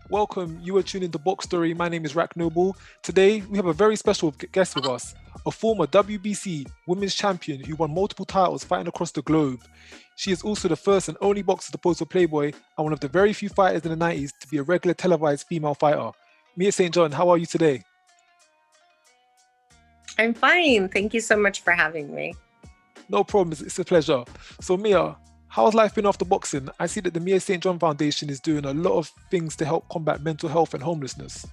Welcome. You are tuning to Box Story. My name is Rack Noble. Today, we have a very special guest with us, a former WBC women's champion who won multiple titles fighting across the globe. She is also the first and only boxer to pose for Playboy and one of the very few fighters in the 90s to be a regular televised female fighter. Mia St. John, how are you today? I'm fine. Thank you so much for having me. No problem. It's a pleasure. So, Mia, how's life been after boxing? I see that the Mia St. John Foundation is doing a lot of things to help combat mental health and homelessness.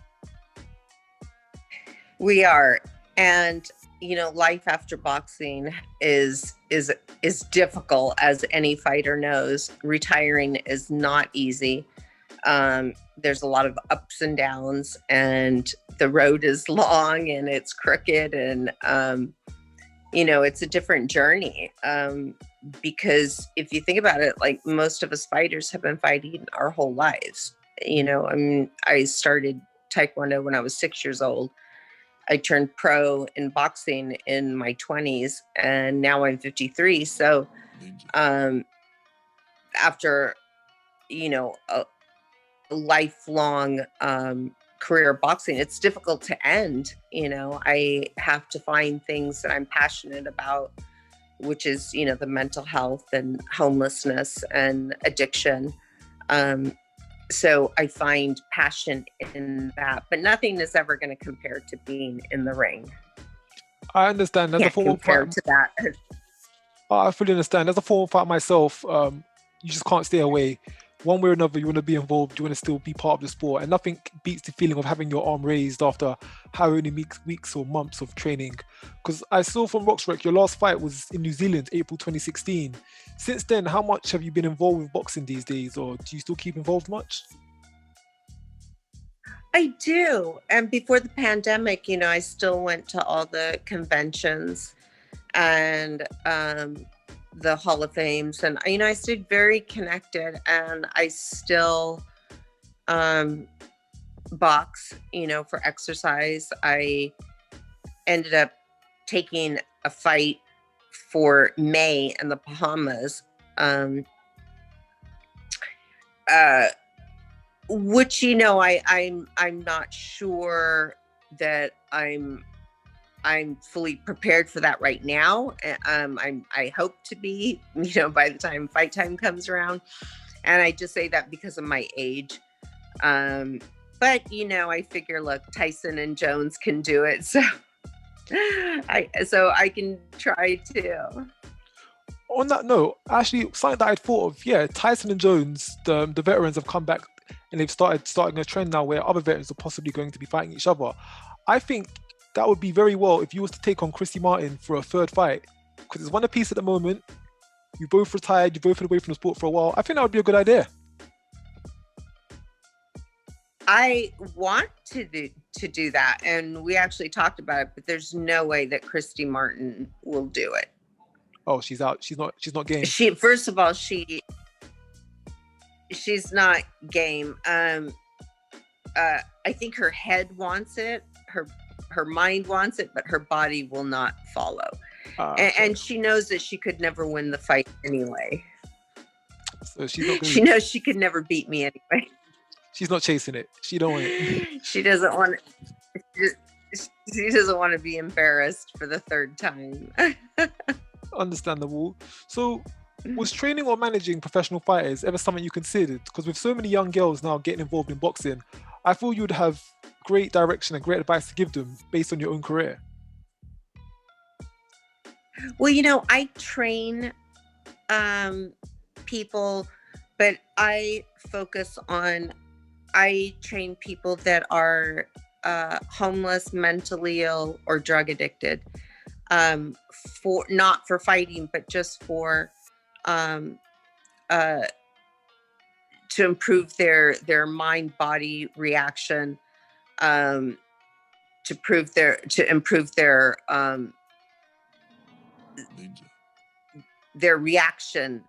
We are, and life after boxing is difficult, as any fighter knows. Retiring is not easy. There's a lot of ups and downs, and the road is long and it's crooked, and it's a different journey. Because if you think about it, like most of us fighters have been fighting our whole lives. I started Taekwondo when I was 6 years old. I turned pro in boxing in my 20s, and now I'm 53. So after, a lifelong career of boxing, it's difficult to end. I have to find things that I'm passionate about, which is, the mental health and homelessness and addiction. So I find passion in that, but nothing is ever going to compare to being in the ring. I understand. As a former compare to that. I fully understand. As a former fighter myself, you just can't stay away. One way or another, you want to be involved, you want to still be part of the sport, and nothing beats the feeling of having your arm raised after how many weeks or months of training. Because I saw from Roxrec, your last fight was in New Zealand, April 2016. Since then, how much have you been involved with boxing these days, or do you still keep involved much? I do. And before the pandemic, I still went to all the conventions and the Hall of Fames, and I stayed very connected, and I still box, for exercise. I ended up taking a fight for May in the Bahamas, which I'm not sure that I'm fully prepared for that right now. I hope to be, by the time fight time comes around. And I just say that because of my age. But, I figure, look, Tyson and Jones can do it. So I can try too. On that note, actually, something that I'd thought of, Tyson and Jones, the veterans have come back and they've starting a trend now where other veterans are possibly going to be fighting each other. I think that would be very well if you was to take on Christy Martin for a third fight, because it's one apiece at the moment. You both retired, you both been away from the sport for a while. I think that would be a good idea. I want to do that, and we actually talked about it, but there's no way that Christy Martin will do it. Oh, she's out. She's not game. First of all, she's not game. I think her head wants it. Her mind wants it, but her body will not follow. And she knows that she could never win the fight anyway. So she knows she could never beat me anyway. She's not chasing it. She don't want it. She doesn't want it. She doesn't want to be embarrassed for the third time. Understandable. So, was training or managing professional fighters ever something you considered? Because with so many young girls now getting involved in boxing, I feel you'd have great direction and great advice to give them based on your own career. Well, I train people, but I train people that are homeless, mentally ill, or drug addicted, not for fighting, but just for to improve their mind-body reaction, to improve their reaction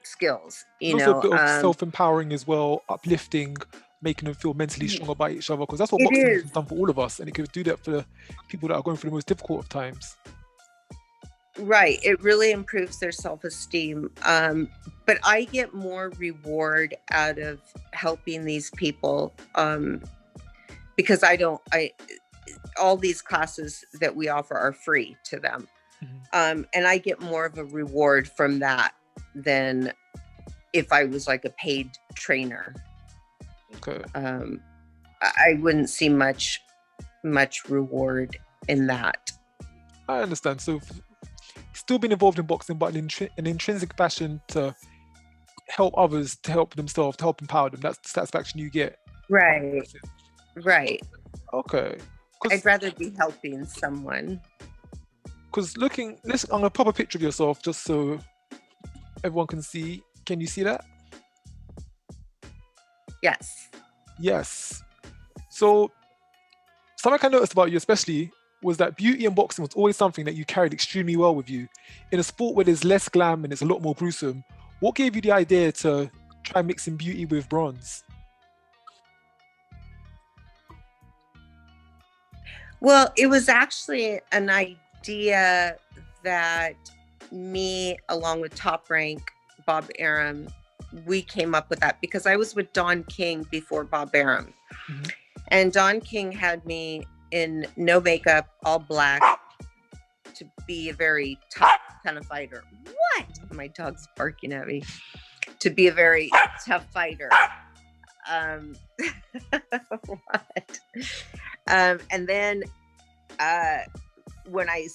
skills. Also a bit of self-empowering as well, uplifting, making them feel mentally strong about each other, because that's what boxing has done for all of us, and it could do that for the people that are going through the most difficult of times. Right. It really improves their self-esteem. but I get more reward out of helping these people, because all these classes that we offer are free to them. And I get more of a reward from that than if I was like a paid trainer. Okay. I wouldn't see much reward in that. I understand. So still being involved in boxing, but in an intrinsic fashion to help others, to help themselves, to help empower them. That's the satisfaction you get. Right. Right. Okay. I'd rather be helping someone. Because I'm gonna pop a picture of yourself just so everyone can see. Can you see that? Yes. Yes. So something I noticed about you especially was that beauty in boxing was always something that you carried extremely well with you. In a sport where there's less glam and it's a lot more gruesome, what gave you the idea to try mixing beauty with bronze? Well, it was actually an idea that me, along with Top Rank, Bob Arum, we came up with that because I was with Don King before Bob Arum. And Don King had me in no makeup, all black, to be a very tough kind of fighter. What? My dog's barking at me. To be a very tough fighter. What? And then when I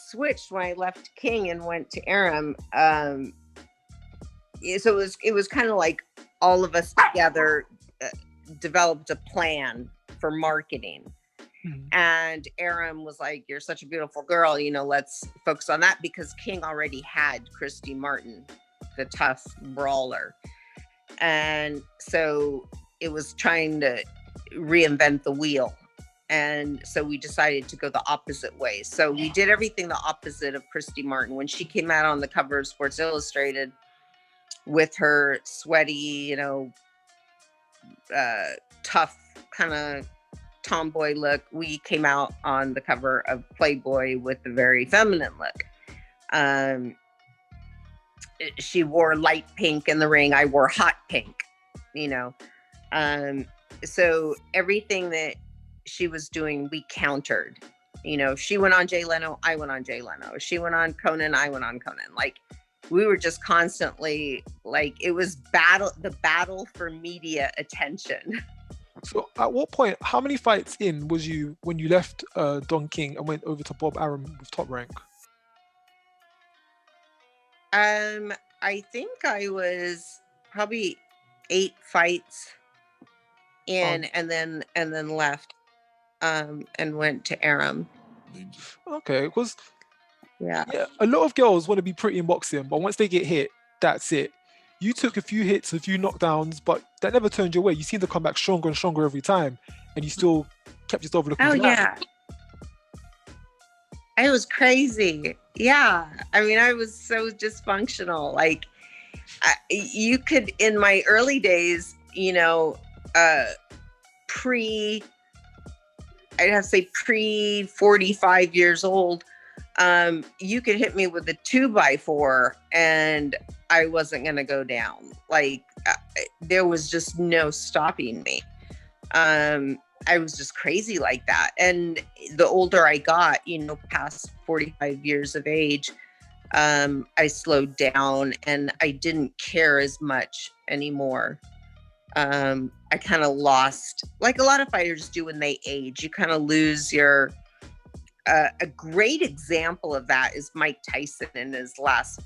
left King and went to Arum, so it was kind of like all of us together developed a plan for marketing. And Arum was like, "You're such a beautiful girl, let's focus on that," because King already had Christy Martin, the tough brawler. And so it was trying to reinvent the wheel. And so we decided to go the opposite way. So we did everything the opposite of Christy Martin. When she came out on the cover of Sports Illustrated with her sweaty, tough kind of tomboy look, we came out on the cover of Playboy with the very feminine look. She wore light pink in the ring. I wore hot pink, so everything that she was doing, we countered. She went on Jay Leno, I went on Jay Leno. She went on Conan, I went on Conan. Like, we were just constantly, like, it was the battle for media attention. So at what point, how many fights in was you when you left Don King and went over to Bob Arum with Top Rank? I think I was probably 8 fights in, and then left, and went to Arum. Okay, because yeah, a lot of girls want to be pretty in boxing, but once they get hit, that's it. You took a few hits, a few knockdowns, but that never turned your way. You seem to come back stronger and stronger every time, and you still kept yourself looking black. Yeah. I was crazy. Yeah. I mean, I was so dysfunctional. Like, you could, in my early days, I'd have to say pre 45 years old, you could hit me with a 2x4 and I wasn't going to go down. Like, there was just no stopping me. I was just crazy like that. And the older I got, past 45 years of age, I slowed down and I didn't care as much anymore. I kind of lost, like a lot of fighters do when they age, you kind of lose your, a great example of that is Mike Tyson in his last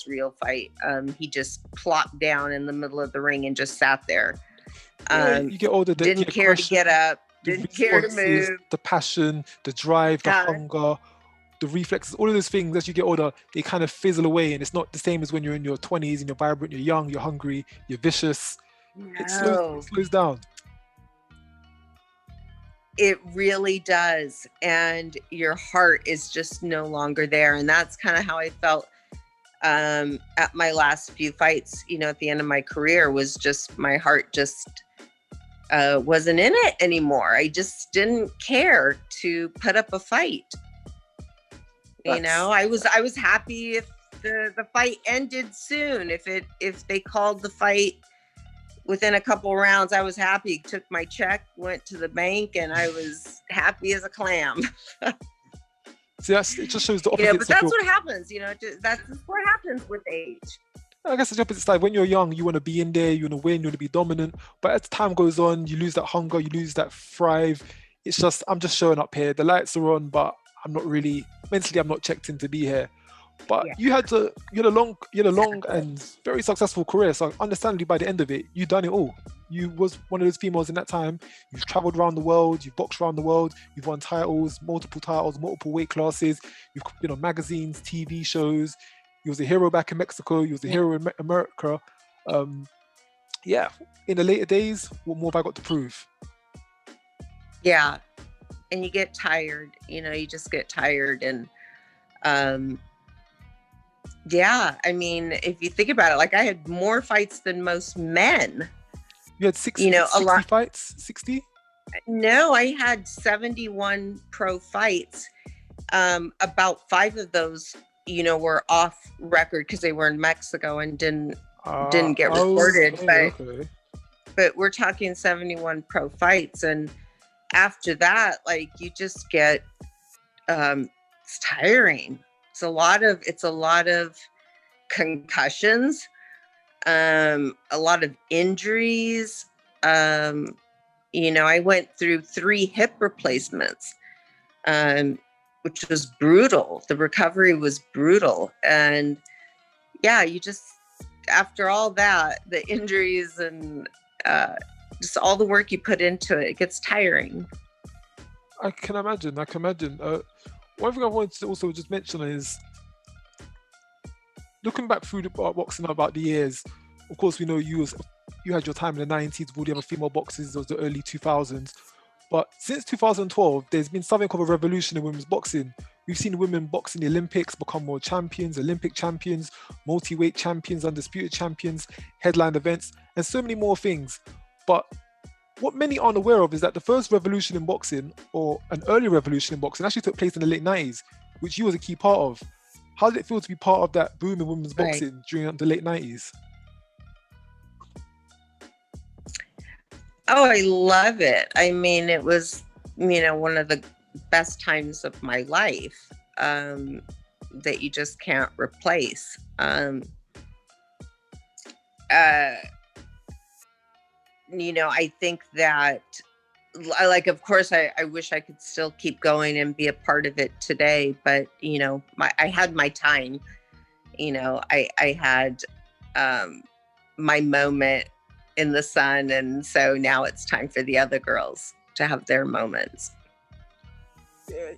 real fight. He just plopped down in the middle of the ring and just sat there. You get older, didn't care to get up, didn't care to move. The passion, the drive, the hunger, the reflexes, all of those things as you get older, they kind of fizzle away, and it's not the same as when you're in your 20s and you're vibrant, you're young, you're hungry, you're vicious. No. It slows down. It really does. And your heart is just no longer there. And that's kind of how I felt at my last few fights, at the end of my career, was just my heart just wasn't in it anymore. I just didn't care to put up a fight. I was happy if the fight ended soon. If they called the fight within a couple rounds, I was happy. Took my check, went to the bank, and I was happy as a clam. See, it just shows the You know, opposite. but that's what happens. You know, that's what happens with age. I guess it's the opposite side. When you're young, you want to be in there, you want to win, you want to be dominant. But as time goes on, you lose that hunger, you lose that thrive. It's just, I'm just showing up here. The lights are on, but I'm not really mentally. I'm not checked in to be here. But Yeah. you had a long and very successful career. So understandably, by the end of it, you've done it all. You was one of those females in that time. You've traveled around the world. You've boxed around the world. You've won titles, multiple weight classes. You've been on magazines, TV shows. You was a hero back in Mexico. You was a hero in America. Yeah. In the later days, what more have I got to prove? Yeah. And you get tired. You know, you just get tired. And yeah, I mean, if you think about it, like I had more fights than most men. You had 60, you know, 60 a lot. Fights? 60? No, I had 71 pro fights. About 5 of those, you know, were off record because they were in Mexico and didn't get recorded. But we're talking 71 pro fights, and after that, like you just get it's tiring. It's a lot of concussions, a lot of injuries. You know, I went through 3 hip replacements, which was brutal. The recovery was brutal. And yeah, you just, after all that, the injuries and just all the work you put into it, it gets tiring. I can imagine. One thing I wanted to also just mention is, looking back through the boxing about the years, of course, we know you had your time in the 90s with all the other female boxers, those the early 2000s. But since 2012, there's been something of a revolution in women's boxing. We've seen women boxing the Olympics become world champions, Olympic champions, multi-weight champions, undisputed champions, headline events, and so many more things. But what many aren't aware of is that the first revolution in boxing, or an early revolution in boxing, actually took place in the late 90s, which you was a key part of. How did it feel to be part of that boom in women's boxing during the late 90s? Oh, I love it. I mean, it was, you know, one of the best times of my life that you just can't replace. You know, I think that, like, of course, I wish I could still keep going and be a part of it today. But, you know, I had my time. You know, I had my moment in the sun, and so now it's time for the other girls to have their moments.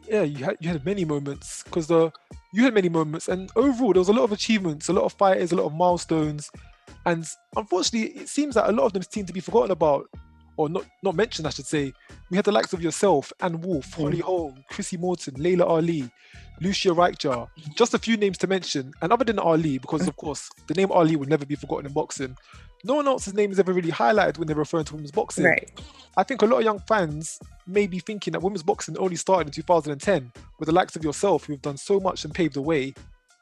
Yeah, you had many moments, because you had many moments, and overall there was a lot of achievements, a lot of fighters, a lot of milestones, and unfortunately it seems that a lot of them seem to be forgotten about, or not mentioned, I should say. We had the likes of yourself, Anne Wolf, Holly Holm, Chrissy Morton, Layla Ali, Lucia Reichjar, just a few names to mention. And other than Ali, because of course the name Ali would never be forgotten in boxing, no one else's name is ever really highlighted when they're referring to women's boxing. Right. I think a lot of young fans may be thinking that women's boxing only started in 2010, with the likes of yourself, who have done so much and paved the way.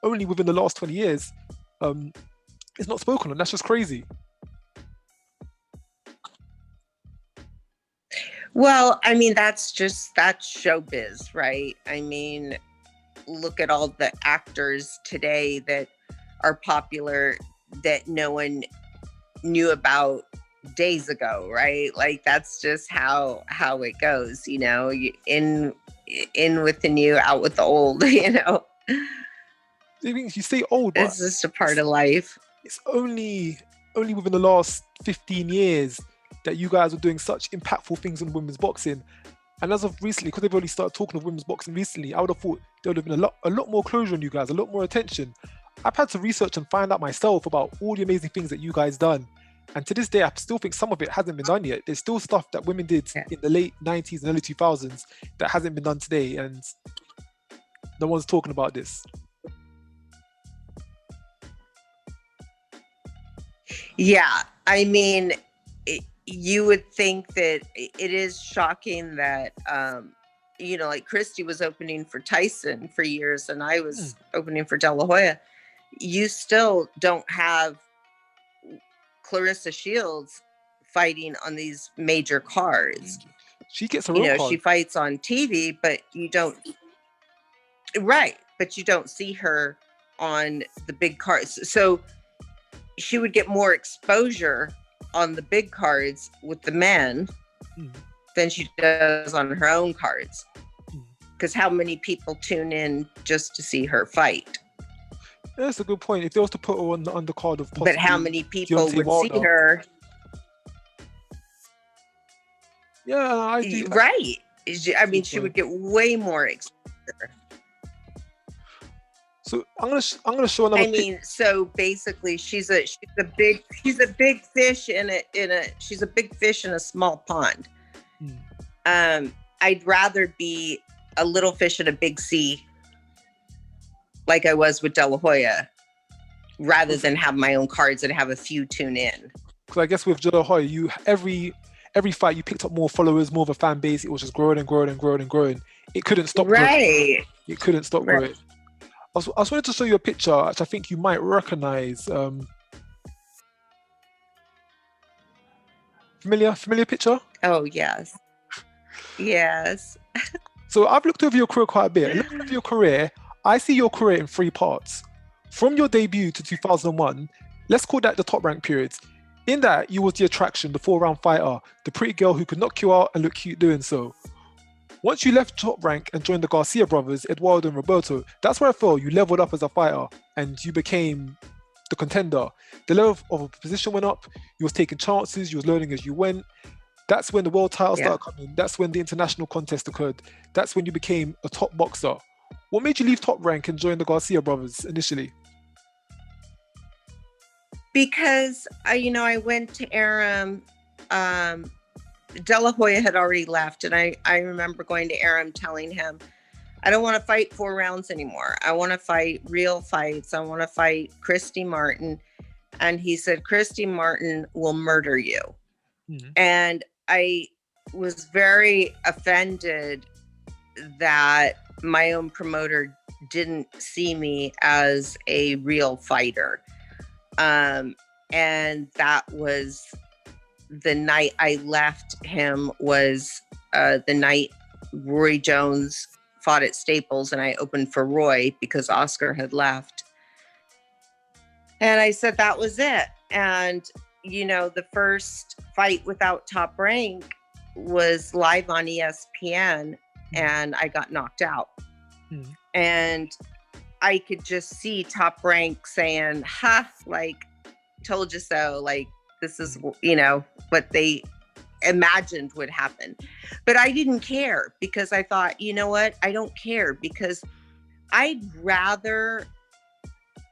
Only within the last 20 years, it's not spoken on. That's just crazy. Well, I mean, that's showbiz, right? I mean, look at all the actors today that are popular that no one knew about days ago, right? Like, that's just how it goes, you know, in with the new, out with the old, you know. You say old, but it's just a part of life. It's only within the last 15 years that you guys are doing such impactful things on women's boxing. And as of recently, because they've only started talking of women's boxing recently, I would have thought there would have been a lot more closure on you guys, a lot more attention. I've had to research and find out myself about all the amazing things that you guys done. And to this day, I still think some of it hasn't been done yet. There's still stuff that women did in the late 90s and early 2000s that hasn't been done today. And no one's talking about this. Yeah, I mean, you would think that it is shocking that, you know, like Christy was opening for Tyson for years and I was opening for De La Hoya. you still don't have Clarissa Shields fighting on these major cards. She gets her own card. She fights on TV, but you don't. Right, but you don't see her on the big cards. So she would get more exposure on the big cards with the men than she does on her own cards. Because how many people tune in just to see her fight? That's a good point. If they was to put her on the undercard of, but how many people would see her? Yeah, I do. Right. I mean, she would get way more exposure. So I'm gonna show another. I mean, so basically, she's a big fish in a small pond. I'd rather be a little fish in a big sea, like I was with De La Hoya, rather than have my own cards and have a few tune in. Because I guess with De La Hoya, you every fight you picked up more followers, more of a fan base. It was just growing and growing and growing and growing. It couldn't stop growing. Right. It couldn't stop growing. I was wanted to show you a picture, which I think you might recognize. Familiar picture? Oh, yes. Yes. So I've looked over your career quite a bit. Looking over your career, I see your career in 3 parts. From your debut to 2001, let's call that the top rank periods. In that, you was the attraction, the 4-round fighter, the pretty girl who could knock you out and look cute doing so. Once you left top rank and joined the Garcia brothers, Eduardo and Roberto, that's where I felt you leveled up as a fighter and you became the contender. The level of a position went up, you was taking chances, you was learning as you went. That's when the world title started coming. That's when the international contest occurred. That's when you became a top boxer. What made you leave top rank and join the Garcia brothers initially? Because I went to Aram. De La Hoya had already left, and I remember going to Aram telling him, I don't want to fight 4 rounds anymore. I want to fight real fights. I want to fight Christy Martin. And he said, Christy Martin will murder you. And I was very offended that my own promoter didn't see me as a real fighter. And that was the night I left him, was the night Roy Jones fought at Staples and I opened for Roy because Oscar had left. And I said that was it. And the first fight without Top Rank was live on ESPN and I got knocked out. And I could just see Top Rank saying, like, told you so, like, this is, what they imagined would happen. But I didn't care because I thought, you know what? I don't care because I'd rather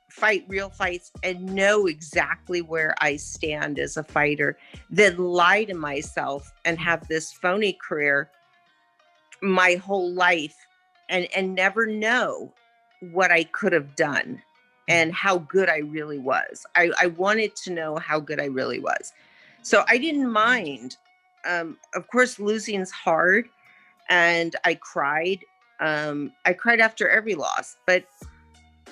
fight real fights and know exactly where I stand as a fighter than lie to myself and have this phony career my whole life and never know what I could have done and how good I really was. I wanted to know how good I really was. So I didn't mind. Of course, losing's hard and I cried. I cried after every loss, but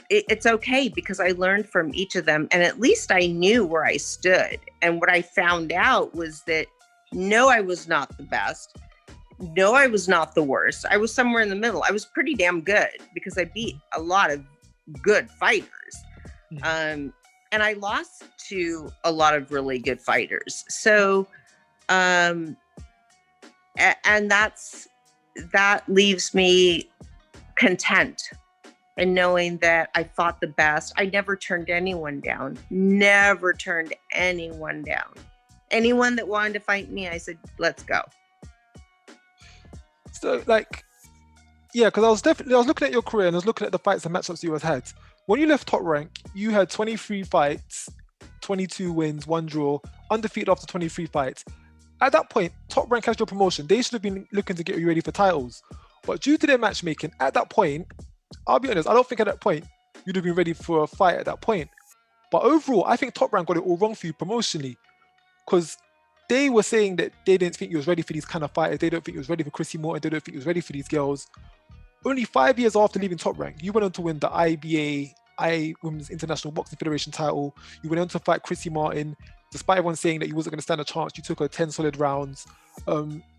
it's okay because I learned from each of them and at least I knew where I stood. And what I found out was that no, I was not the best. No, I was not the worst. I was somewhere in the middle. I was pretty damn good because I beat a lot of good fighters. And I lost to a lot of really good fighters. So, and that leaves me content in knowing that I fought the best. I never turned anyone down. Never turned anyone down. Anyone that wanted to fight me, I said, let's go. So, because I was looking at your career and I was looking at the fights and matchups you had. When you left top rank, you had 23 fights, 22 wins, 1 draw, undefeated after 23 fights. At that point, top rank has your promotion. They should have been looking to get you ready for titles. But due to their matchmaking, at that point, I'll be honest, I don't think at that point you'd have been ready for a fight at that point. But overall, I think top rank got it all wrong for you promotionally. Because they were saying that they didn't think you was ready for these kind of fighters. They don't think you was ready for Chrissy Morton. They don't think you was ready for these girls. Only 5 years after leaving top rank, you went on to win the IBA Women's International Boxing Federation title. You went on to fight Chrissy Martin. Despite everyone saying that you wasn't going to stand a chance, you took her 10 solid rounds.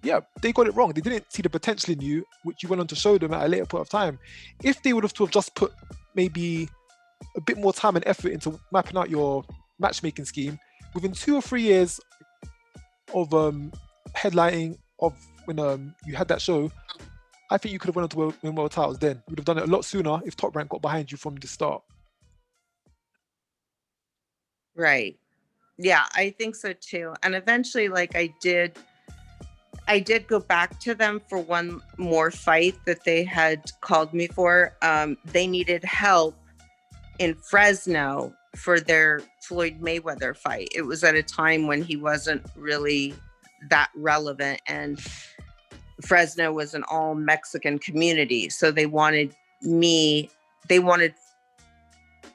Yeah, they got it wrong. They didn't see the potential in you, which you went on to show them at a later point of time. If they would have to have just put maybe a bit more time and effort into mapping out your matchmaking scheme, within 2 or 3 years of headlining of when you had that show, I think you could have went on to win world titles then. You would have done it a lot sooner if Top Rank got behind you from the start. Right. Yeah, I think so too. And eventually, like I did go back to them for one more fight that they had called me for. They needed help in Fresno for their Floyd Mayweather fight. It was at a time when he wasn't really that relevant, and Fresno was an all Mexican community. So they wanted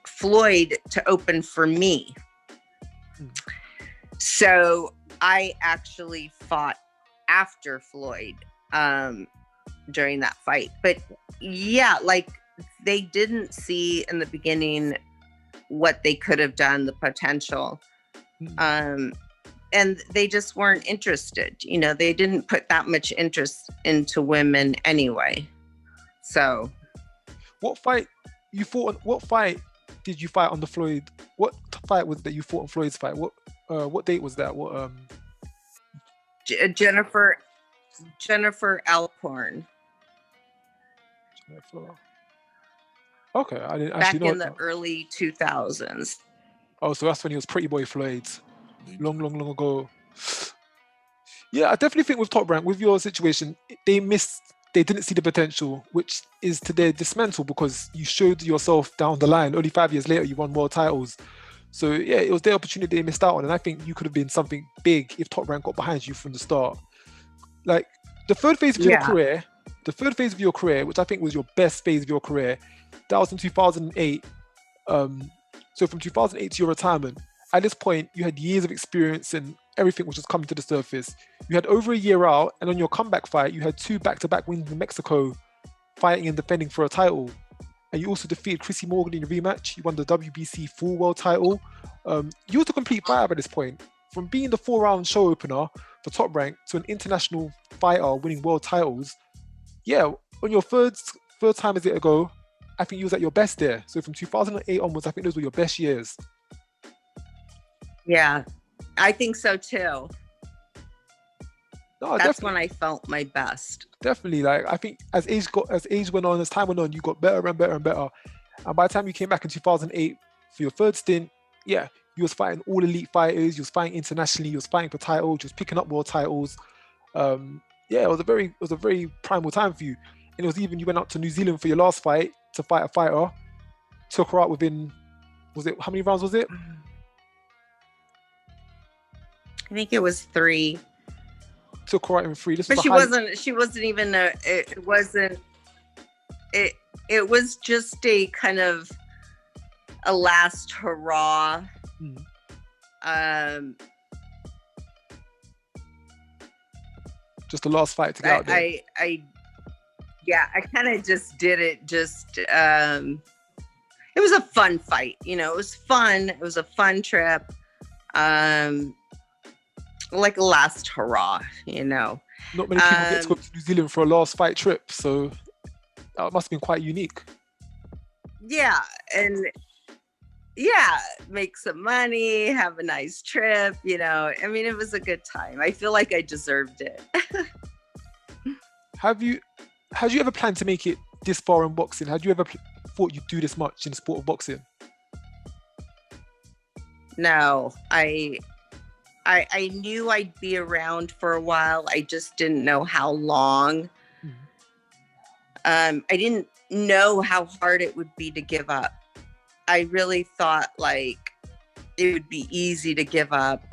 Floyd to open for me. So I actually fought after Floyd during that fight. But yeah, like they didn't see in the beginning what they could have done, the potential. And they just weren't interested. You know, they didn't put that much interest into women anyway. So what fight did you fight on the Floyd? What fight was that you fought on Floyd's fight? What date was that? What Jennifer Alcorn. Jennifer. Okay, I didn't actually know. Back in the early 2000s. Oh, so that's when he was Pretty Boy Floyd. Long ago. Yeah, I definitely think with Top Rank, with your situation, they didn't see the potential, which is to their dismantle, because you showed yourself down the line. Only 5 years later, you won world titles. So yeah, it was their opportunity they missed out on, and I think you could have been something big if Top Rank got behind you from the start. Like the third phase of your career, which I think was your best phase of your career, that was in 2008. So from 2008 to your retirement, at this point, you had years of experience and everything was just coming to the surface. You had over a year out, and on your comeback fight, you had 2 back-to-back wins in Mexico, fighting and defending for a title. And you also defeated Chrissy Morgan in your rematch. You won the WBC full world title. You were the complete fighter at this point. From being the 4-round show opener for Top Rank to an international fighter winning world titles. Yeah, on your third time as it ago, I think you was at your best there. So from 2008 onwards, I think those were your best years. Yeah, I think so too. No, that's when I felt my best. Definitely, like I think as time went on, you got better and better and better. And by the time you came back in 2008 for your third stint, yeah, you was fighting all elite fighters. You was fighting internationally. You was fighting for titles. You was picking up world titles. Yeah, it was a very primal time for you. And it was even, you went out to New Zealand for your last fight to fight a fighter. Took her out within, how many rounds was it? I think it was 3. Took her out in 3. But she wasn't even it was just a kind of a last hurrah. Just the last fight to get out there. I kind of just did it. It was a fun fight, you know. It was fun. It was a fun trip. Like a last hurrah, you know. Not many people get to go to New Zealand for a last fight trip, so that must have been quite unique. Yeah, and make some money, have a nice trip, you know. I mean, it was a good time. I feel like I deserved it. Had you ever planned to make it this far in boxing? Had you ever thought you'd do this much in the sport of boxing? No, I knew I'd be around for a while. I just didn't know how long. I didn't know how hard it would be to give up. I really thought like it would be easy to give up.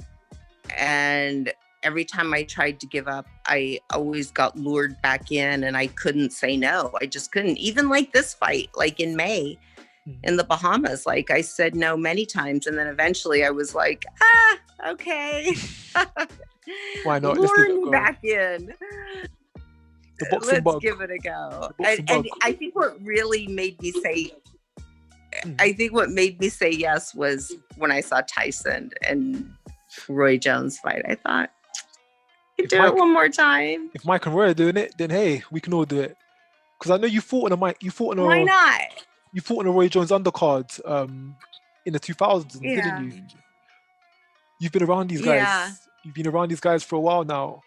And every time I tried to give up, I always got lured back in and I couldn't say no. I just couldn't. Even like this fight, like in May in the Bahamas, like I said no many times. And then eventually I was like, okay. Why not? Lure me back in. Let's give it a go. And I think what really made me say, I think what made me say yes was when I saw Tyson and Roy Jones fight. I thought, you could do it one more time. If Mike and Roy are doing it, then hey, we can all do it. Because I know you fought in Why not? You fought in a Roy Jones undercard in the 2000s, Yeah. didn't you? You've been around these guys. Yeah. You've been around these guys for a while now.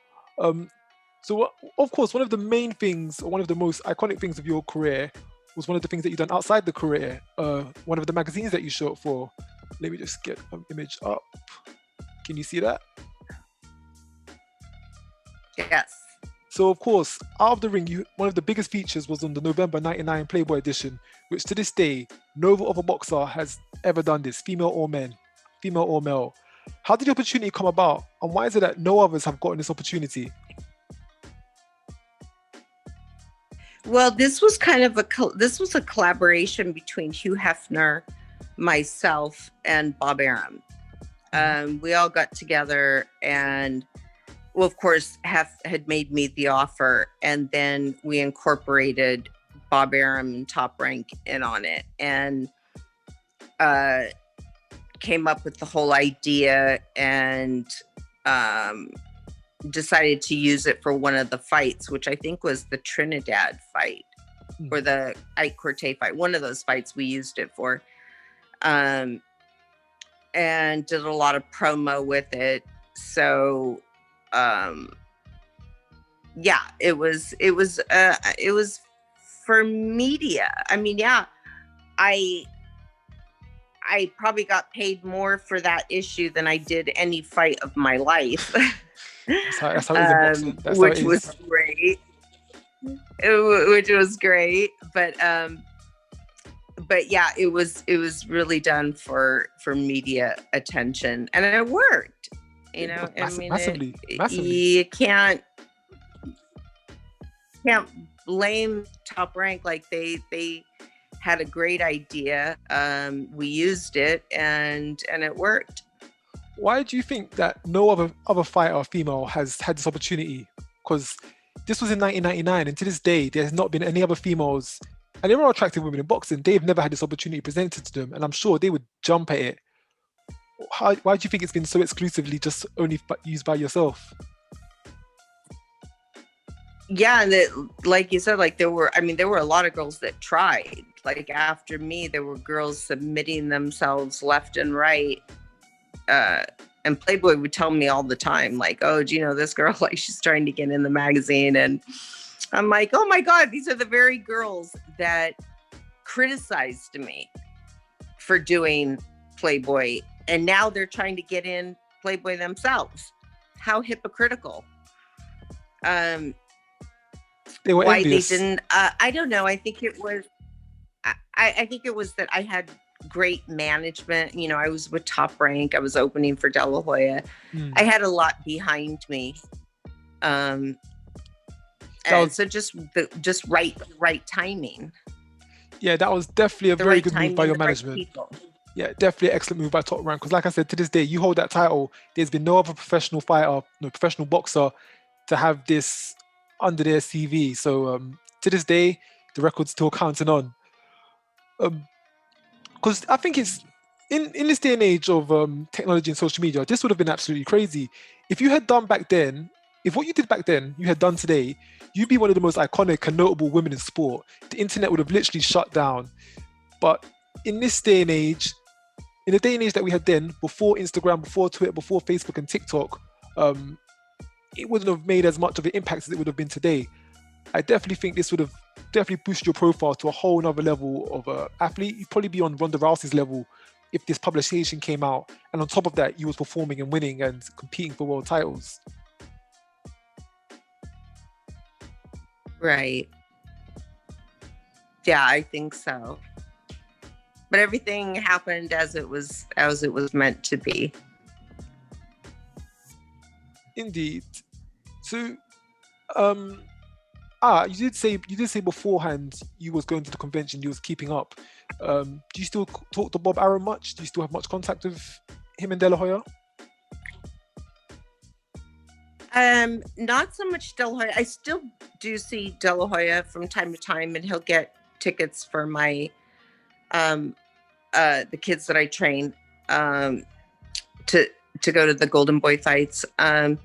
So of course, one of the main things, or one of the most iconic things of your career, was one of the things that you've done outside the career. One of the magazines that you showed for. Let me just get an image up. Can you see that? Yes. So of course, Out of the Ring, one of the biggest features was on the November '99 Playboy edition, which to this day, no other boxer has ever done this, female or male. How did the opportunity come about, and why is it that no others have gotten this opportunity? Well, this was kind of a collaboration between Hugh Hefner, myself, and Bob Arum. We all got together, and well, of course, Hef had made me the offer, and then we incorporated Bob Arum and Top Rank in on it, and came up with the whole idea, and decided to use it for one of the fights, which I think was the Trinidad fight or the Ike Corte fight. One of those fights we used it for, and did a lot of promo with it. So yeah, it was for media. I mean, yeah, I probably got paid more for that issue than I did any fight of my life. That's how it is in boxing. Which was great. Which was great, but yeah, it was really done for media attention, and it worked. You know, massively. You can't blame Top Rank. Like they had a great idea. We used it, and it worked. Why do you think that no other fighter, female, has had this opportunity? Because this was in 1999, and to this day, there's not been any other females, and there are attractive women in boxing. They've never had this opportunity presented to them, and I'm sure they would jump at it. Why do you think it's been so exclusively just only used by yourself? Yeah, and like you said, like there were a lot of girls that tried. Like after me, there were girls submitting themselves left and right. And Playboy would tell me all the time, like, oh, do you know this girl? Like, she's trying to get in the magazine. And I'm like, oh my God, these are the very girls that criticized me for doing Playboy. And now they're trying to get in Playboy themselves. How hypocritical. They were why envious. They didn't, I don't know. I think it was that I had great management. You know, I was with Top Rank. I was opening for De La Hoya. I had a lot behind me. And so just right timing. Yeah, that was definitely a very good move by your management. Yeah, definitely an excellent move by Top Rank. Because like I said, to this day, you hold that title. There's been no other professional fighter, no professional boxer to have this under their CV. So to this day, the record's still counting on. Because I think it's in this day and age of technology and social media, this would have been absolutely crazy. If you had done back then, if what you did back then, you had done today, you'd be one of the most iconic and notable women in sport. The internet would have literally shut down. But in this day and age, in the day and age that we had then, before Instagram, before Twitter, before Facebook and TikTok, it wouldn't have made as much of an impact as it would have been today. I definitely think this would have definitely boosted your profile to a whole nother level of athlete. You'd probably be on Ronda Rousey's level if this publication came out. And on top of that, you was performing and winning and competing for world titles. Right. Yeah, I think so. But everything happened as it was meant to be. Indeed. So, you did say beforehand you was going to the convention, you was keeping up. Do you still talk to Bob Arum much? Do you still have much contact with him and De La Hoya? Not so much De La Hoya. I still do see De La Hoya from time to time, and he'll get tickets for my the kids that I train to go to the Golden Boy fights. And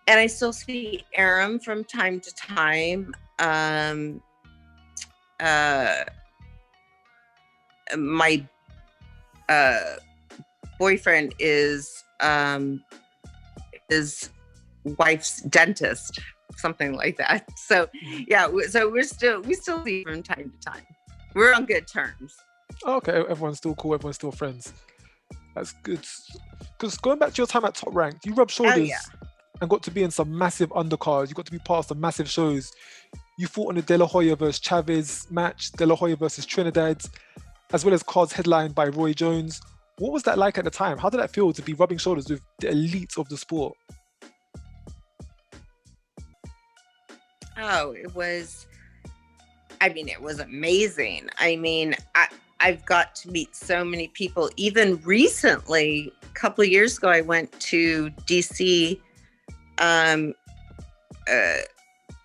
I still see Aram from time to time. My boyfriend is his wife's dentist, something like that. So yeah, so we still see from time to time. We're on good terms. Okay, everyone's still cool. Everyone's still friends. That's good. Because going back to your time at Top Rank, you rubbed shoulders and got to be in some massive undercards. You got to be part of some massive shows. You fought on the De La Hoya versus Chavez match, De La Hoya versus Trinidad, as well as cards headlined by Roy Jones. What was that like at the time? How did that feel to be rubbing shoulders with the elite of the sport? Oh, it was amazing. I mean, I've got to meet so many people. Even recently, a couple of years ago, I went to DC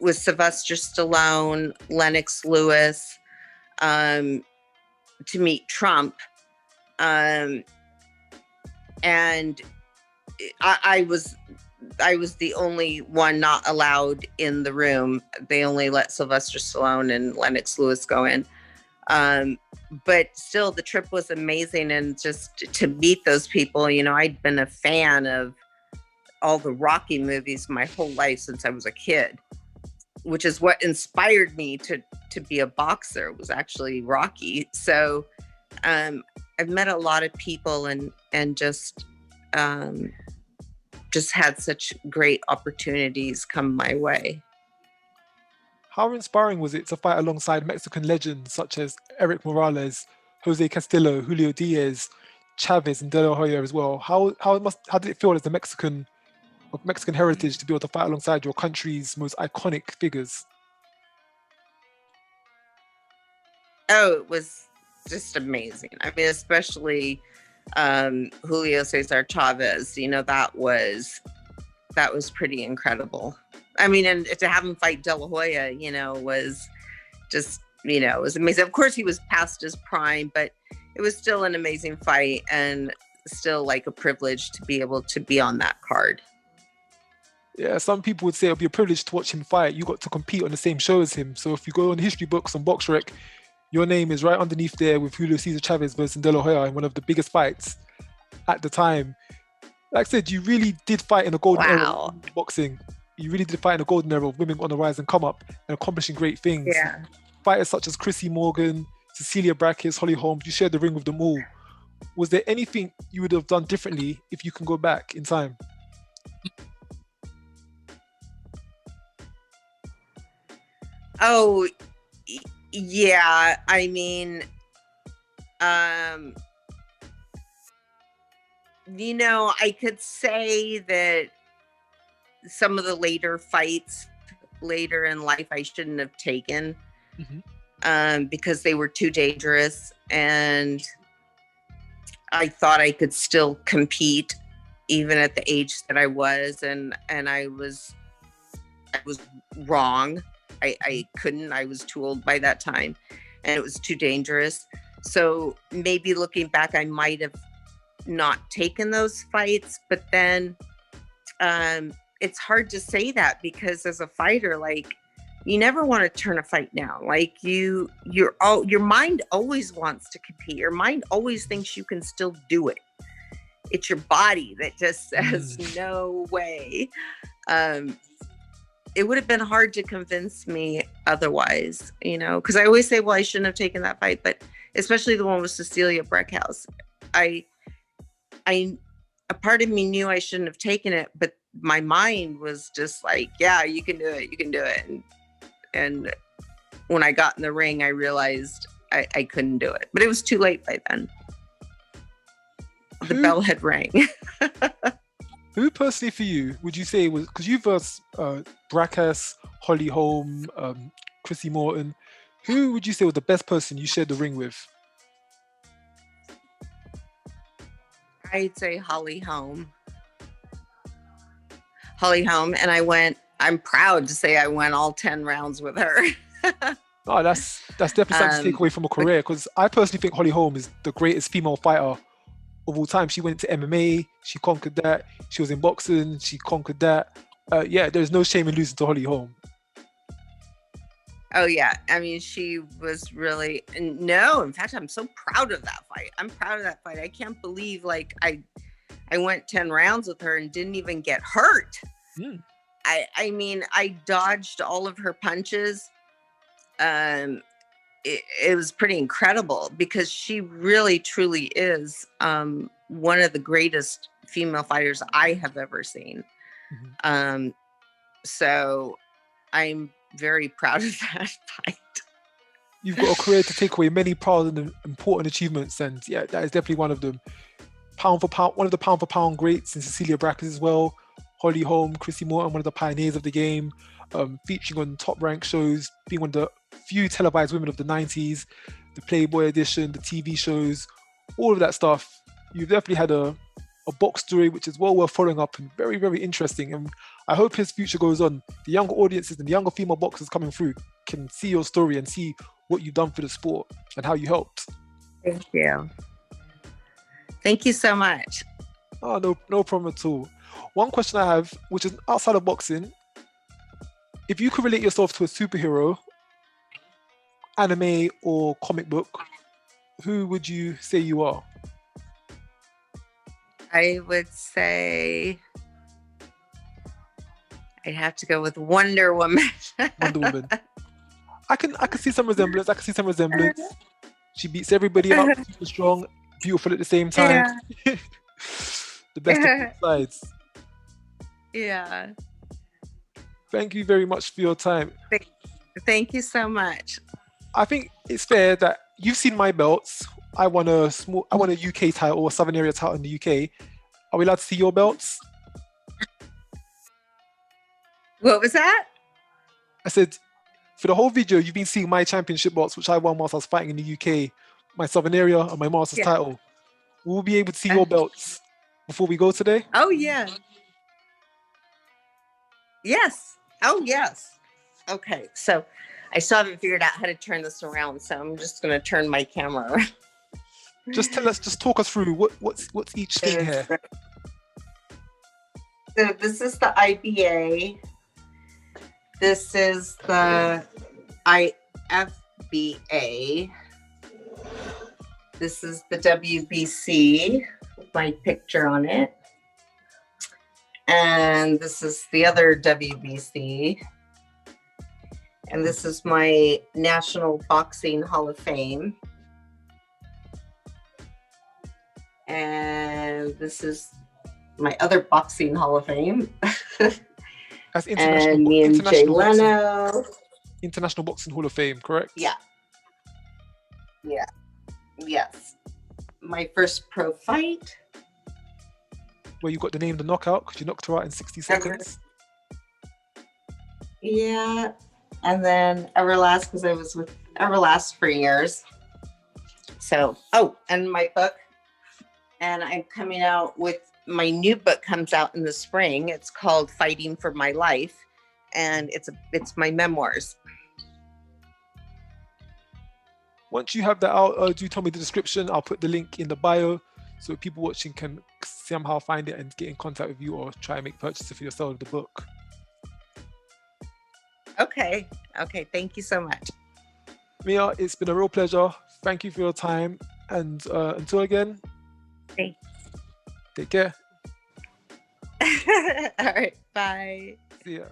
with Sylvester Stallone, Lennox Lewis, to meet Trump. And I was the only one not allowed in the room. They only let Sylvester Stallone and Lennox Lewis go in. But still, the trip was amazing. And just to meet those people, you know, I'd been a fan of all the Rocky movies my whole life since I was a kid, which is what inspired me to be a boxer, was actually Rocky. So I've met a lot of people and just had such great opportunities come my way. How inspiring was it to fight alongside Mexican legends such as Eric Morales, Jose Castillo, Julio Diaz, Chavez, and De La Hoya as well? How did it feel as the Mexican of Mexican heritage to be able to fight alongside your country's most iconic figures? Oh, it was just amazing. I mean, especially Julio Cesar Chavez, you know, that was pretty incredible. I mean, and to have him fight De La Hoya, you know, was just, you know, it was amazing. Of course, he was past his prime, but it was still an amazing fight and still like a privilege to be able to be on that card. Yeah, some people would say it'll be a privilege to watch him fight. You got to compete on the same show as him. So if you go on history books on BoxRec, your name is right underneath there with Julio Cesar Chavez versus De La Hoya in one of the biggest fights at the time. Like I said, you really did fight in a golden era of boxing. You really did fight in a golden era of women on the rise and come up and accomplishing great things. Yeah. Fighters such as Chrissy Morgan, Cecilia Brackes, Holly Holmes, you shared the ring with them all. Was there anything you would have done differently if you can go back in time? Oh, yeah. I mean, you know, I could say that some of the later fights later in life I shouldn't have taken because they were too dangerous, and I thought I could still compete even at the age that I was, and I was wrong. I couldn't. I was too old by that time, and it was too dangerous. So maybe looking back, I might have not taken those fights, but then it's hard to say that because as a fighter, like, you never want to turn a fight down. Like your mind always wants to compete. Your mind always thinks you can still do it. It's your body that just says no way. It would have been hard to convince me otherwise, you know, because I always say, well, I shouldn't have taken that fight, but especially the one with Cecilia Brackhouse. A part of me knew I shouldn't have taken it, but my mind was just like, yeah, you can do it. You can do it. And when I got in the ring, I realized I couldn't do it, but it was too late by then. The bell had rang. Who personally for you would you say was, because you versed Brackes, Holly Holm, Chrissy Morton, who would you say was the best person you shared the ring with? I'd say Holly Holm. And I'm proud to say I went all 10 rounds with her. Oh, that's definitely something to take Um, away from a but career, because I personally think Holly Holm is the greatest female fighter of all time. She went to MMA, she conquered that. She was in boxing, she conquered that. Yeah, there's no shame in losing to Holly Holm. oh yeah, I mean, she was really no. In fact, I'm so proud of that fight. I'm proud of that fight. I can't believe like I went 10 rounds with her and didn't even get hurt. Mm. I mean, I dodged all of her punches. Um, it was pretty incredible because she really truly is one of the greatest female fighters I have ever seen. Mhm. Um, so I'm very proud of that fight. You've got a career to take away many proud and important achievements, and yeah, that is definitely one of them. Pound for pound, one of the pound for pound greats, and Cecilia Brackers as well. Holly Holm, Chrissy Morton, one of the pioneers of the game, featuring on top rank shows, being one of the few televised women of the 90s, the Playboy edition, the TV shows, all of that stuff. You've definitely had a box story which is well worth following up and very, very interesting. And I hope his future goes on. The younger audiences and the younger female boxers coming through can see your story and see what you've done for the sport and how you helped. Thank you. Thank you so much. Oh, no problem at all. One question I have, which is outside of boxing, if you could relate yourself to a superhero, anime or comic book, who would you say you are? I would say I'd have to go with Wonder Woman. Wonder Woman. I can see some resemblance. She beats everybody up, super strong, beautiful at the same time. Yeah. The best of both sides. Yeah. Thank you very much for your time. Thank you so much. I think it's fair that you've seen my belts. I won a UK title or Southern Area title in the UK. Are we allowed to see your belts? What was that? I said, for the whole video, you've been seeing my championship belts, which I won whilst I was fighting in the UK, my Southern Area and my Masters title. We'll be able to see your belts before we go today. Oh, yeah. Yes. Oh, yes. Okay. So I still haven't figured out how to turn this around. So I'm just going to turn my camera around. Just talk us through what's each thing here. So this is the IBA. This is the IFBA. This is the WBC with my picture on it. And this is the other WBC. And this is my National Boxing Hall of Fame. And this is my other Boxing Hall of Fame. That's international. And me and Jay Leno. International Boxing Hall of Fame, correct? Yeah. Yeah. Yes. My first pro fight. Where you got the name The Knockout because you knocked her out in 60 seconds. Yeah. And then Everlast because I was with Everlast for years. So, and my book. And I'm coming out with my new book comes out in the spring. It's called Fighting for My Life. And it's my memoirs. Once you have that out, do tell me the description. I'll put the link in the bio so people watching can somehow find it and get in contact with you or try and make purchases for yourself of the book. Okay. Thank you so much. Mia, it's been a real pleasure. Thank you for your time. And until again, Thanks. Take care. All right. Bye. See ya.